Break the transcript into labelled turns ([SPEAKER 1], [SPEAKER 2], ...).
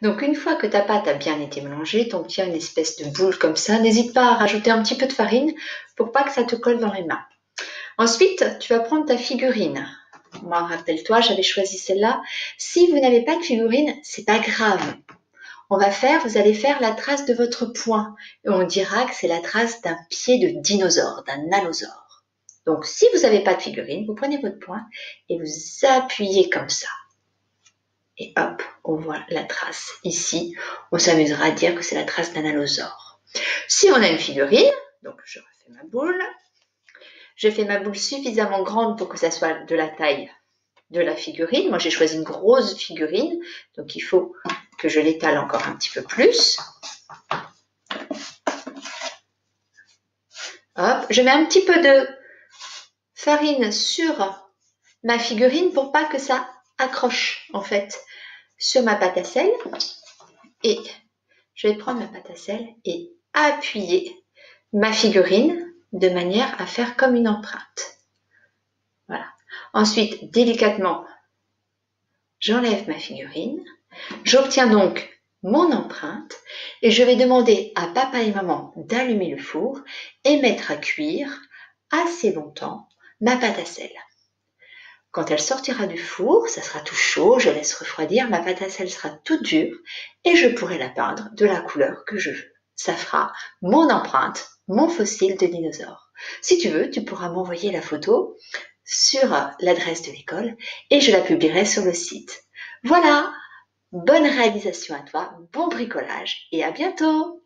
[SPEAKER 1] Donc une fois que ta pâte a bien été mélangée, t'obtiens une espèce de boule comme ça. N'hésite pas à rajouter un petit peu de farine pour pas que ça te colle dans les mains. Ensuite, tu vas prendre ta figurine. Moi, rappelle-toi, j'avais choisi celle-là. Si vous n'avez pas de figurine, c'est pas grave. Vous allez faire la trace de votre poing. Et on dira que c'est la trace d'un pied de dinosaure, d'un allosaure. Donc, si vous n'avez pas de figurine, vous prenez votre poing et vous appuyez comme ça. Et hop, on voit la trace. Ici, on s'amusera à dire que c'est la trace d'un allosaure. Si on a une figurine, donc je refais ma boule. Je fais ma boule suffisamment grande pour que ça soit de la taille de la figurine. Moi, j'ai choisi une grosse figurine, donc il faut que je l'étale encore un petit peu plus. Hop, je mets un petit peu de farine sur ma figurine pour pas que ça accroche en fait sur ma pâte à sel. Et je vais prendre ma pâte à sel et appuyer ma figurine de manière à faire comme une empreinte. Voilà. Ensuite, délicatement, j'enlève ma figurine. J'obtiens donc mon empreinte et je vais demander à papa et maman d'allumer le four et mettre à cuire assez longtemps ma pâte à sel. Quand elle sortira du four, ça sera tout chaud, je laisse refroidir, ma pâte à sel sera toute dure et je pourrai la peindre de la couleur que je veux. Ça fera mon empreinte, mon fossile de dinosaure. Si tu veux, tu pourras m'envoyer la photo sur l'adresse de l'école et je la publierai sur le site. Voilà, bonne réalisation à toi, bon bricolage et à bientôt!